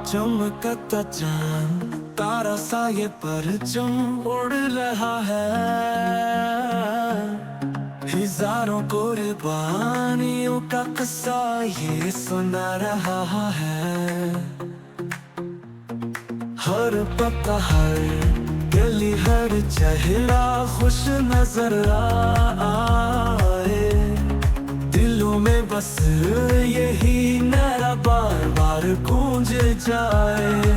चमकता चांद तारा सा ये परचम उड़ रहा है, हजारों कुर्बानियों का किस्सा ये सुना रहा है। हर पत्ता हर गली हर चेहरा खुश नजर आए, दिलों में बस यही नारा बार बार गूंज जाए।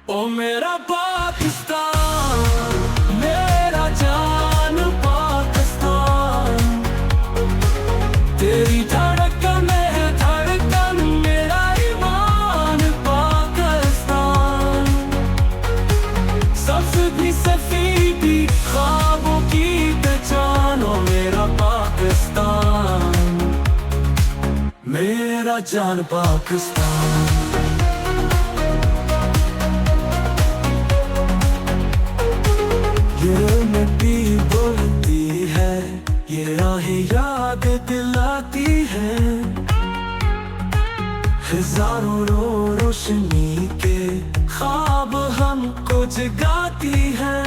ओ मेरा पाकिस्तान, मेरा जान पाकिस्तान, तेरी धड़कन है धड़कन मेरा ईमान पाकिस्तान, सबसे भी सफीदी ख्वाबों की पहचान। ओ मेरा पाकिस्तान, मेरा जान पाकिस्तान। ये मिट्टी बोलती है, ये राहें याद दिलाती है, हजारों रोशनी के ख्वाब हमको जगाती है।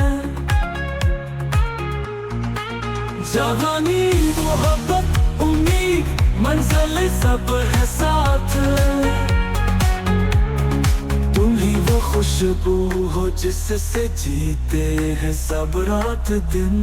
जवानी मोहब्बत उम्मीद मंजिल सब है साथ, तुम ही वो खुशबू हो जिससे जीते हैं सब रात दिन।